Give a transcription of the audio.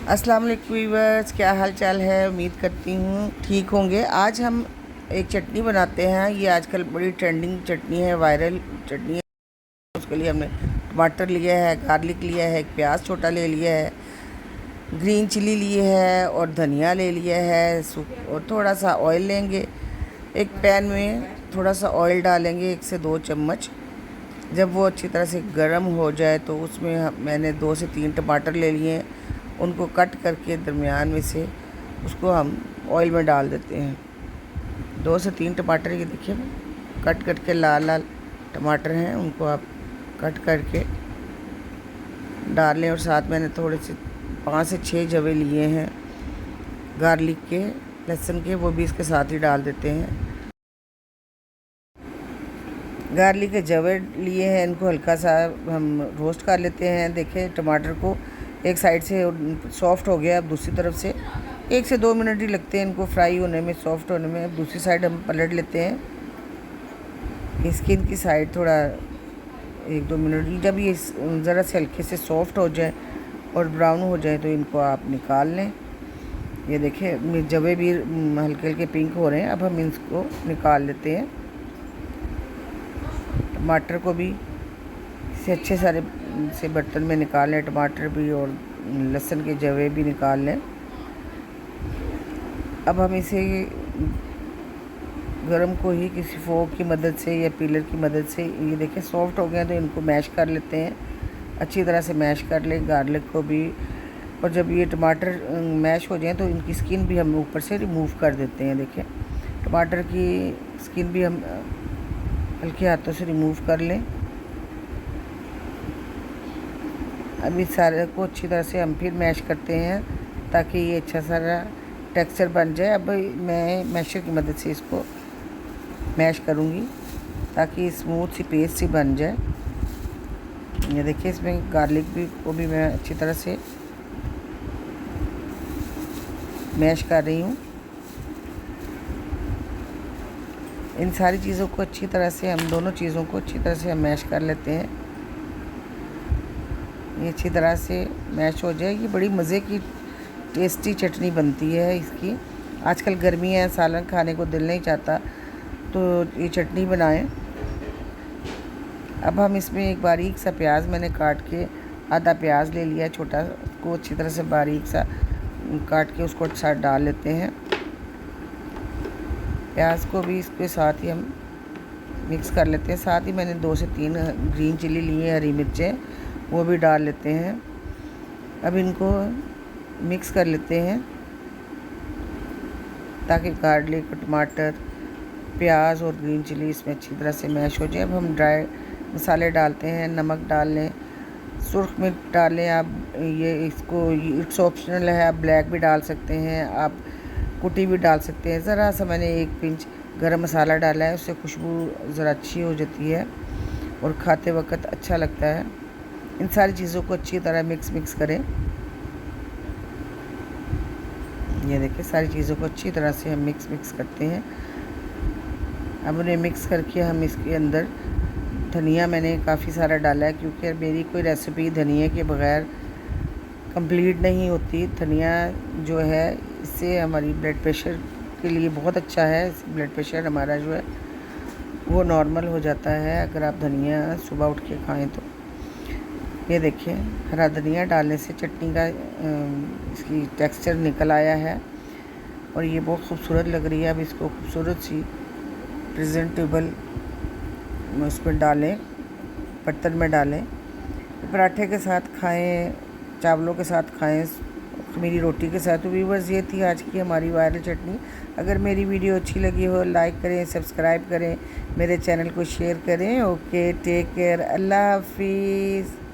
अस्सलाम वालेकुम व्यूअर्स, क्या हाल चाल है। उम्मीद करती हूँ ठीक होंगे। आज हम एक चटनी बनाते हैं। ये आजकल बड़ी ट्रेंडिंग चटनी है, वायरल चटनी है। उसके लिए हमने टमाटर लिया है, गार्लिक लिया है, एक प्याज छोटा ले लिया है, ग्रीन चिली लिए है और धनिया ले लिया है और थोड़ा सा ऑयल लेंगे। एक पैन में थोड़ा सा ऑयल डालेंगे, 1 से 2 चम्मच। जब वो अच्छी तरह से गर्म हो जाए तो उसमें मैंने 2 से 3 टमाटर ले लिए हैं। उनको कट करके दरमियान में से उसको हम ऑयल में डाल देते हैं। 2 से 3 टमाटर, ये देखिए कट करके लाल लाल टमाटर हैं, उनको आप कट करके डाल लें। और साथ मैंने थोड़े से 5 से 6 जवे लिए हैं गार्लिक के, लहसुन के, वो भी इसके साथ ही डाल देते हैं। गार्लिक के जवे लिए हैं, इनको हल्का सा हम रोस्ट कर लेते हैं। देखें टमाटर को एक साइड से सॉफ़्ट हो गया, अब दूसरी तरफ से 1 से 2 मिनट ही लगते हैं इनको फ्राई होने में, सॉफ़्ट होने में। अब दूसरी साइड हम पलट लेते हैं। स्किन की साइड थोड़ा 1-2 मिनट, जब ये ज़रा से हल्के से सॉफ़्ट हो जाए और ब्राउन हो जाए तो इनको आप निकाल लें। ये देखें जवे भी हल्के हल्के पिंक हो रहे हैं। अब हम इसको निकाल लेते हैं। टमाटर को भी से अच्छे सारे से बर्तन में निकाल लें, टमाटर भी और लहसुन के जवे भी निकाल लें। अब हम इसे गरम को ही किसी फोक की मदद से या पीलर की मदद से, ये देखें सॉफ्ट हो गए तो इनको मैश कर लेते हैं। अच्छी तरह से मैश कर लें गार्लिक को भी। और जब ये टमाटर मैश हो जाए तो इनकी स्किन भी हम ऊपर से रिमूव कर देते हैं। देखें टमाटर की स्किन भी हम हल्के हाथों से रिमूव कर लें। अब इस सारे को अच्छी तरह से हम फिर मैश करते हैं ताकि ये अच्छा सारा टेक्सचर बन जाए। अब मैं मैशर की मदद से इसको मैश करूँगी ताकि स्मूथ सी पेस्ट सी बन जाए। ये देखिए इसमें गार्लिक भी को भी मैं अच्छी तरह से मैश कर रही हूँ। इन सारी चीज़ों को अच्छी तरह से हम दोनों चीज़ों को अच्छी तरह से हम मैश कर लेते हैं। ये अच्छी तरह से मैश हो जाए। ये बड़ी मज़े की टेस्टी चटनी बनती है इसकी। आजकल गर्मी है, सालन खाने को दिल नहीं चाहता, तो ये चटनी बनाएं। अब हम इसमें एक बारीक सा प्याज मैंने काट के, आधा प्याज ले लिया छोटा, को अच्छी तरह से बारीक सा काट के उसको साथ डाल लेते हैं। प्याज को भी इसके साथ ही हम मिक्स कर लेते हैं। साथ ही मैंने 2 से 3 ग्रीन चिली लिए, हरी मिर्चें, वो भी डाल लेते हैं। अब इनको मिक्स कर लेते हैं ताकि गार्लिक, टमाटर, प्याज और ग्रीन चिली इसमें अच्छी तरह से मैश हो जाए। अब हम ड्राई मसाले डालते हैं। नमक डाल लें, सुर्ख मिर्च डालें। आप ये इसको इट्स ऑप्शनल है, आप ब्लैक भी डाल सकते हैं, आप कुटी भी डाल सकते हैं। ज़रा सा मैंने 1 पिंच गरम मसाला डाला है, उससे खुशबू ज़रा अच्छी हो जाती है और खाते वक्त अच्छा लगता है। इन सारी चीज़ों को अच्छी तरह मिक्स करें। ये देखिए सारी चीज़ों को अच्छी तरह से हम मिक्स करते हैं। अब उन्हें मिक्स करके हम इसके अंदर धनिया मैंने काफ़ी सारा डाला है, क्योंकि मेरी कोई रेसिपी धनिया के बग़ैर कंप्लीट नहीं होती। धनिया जो है इससे हमारी ब्लड प्रेशर के लिए बहुत अच्छा है। ब्लड प्रेशर हमारा जो है वो नॉर्मल हो जाता है अगर आप धनिया सुबह उठ के खाएं तो। ये देखिए हरा धनिया डालने से चटनी का इसकी टेक्सचर निकल आया है और ये बहुत खूबसूरत लग रही है। अब इसको खूबसूरत सी प्रेजेंटेबल उसमें डालें, बर्तन में डालें। पराठे के साथ खाएं, चावलों के साथ खाएं, मेरी रोटी के साथ। तो व्यूअर्स ये थी आज की हमारी वायरल चटनी। अगर मेरी वीडियो अच्छी लगी हो लाइक करें, सब्सक्राइब करें, मेरे चैनल को शेयर करें। ओके, टेक केयर, अल्लाह हाफिज़।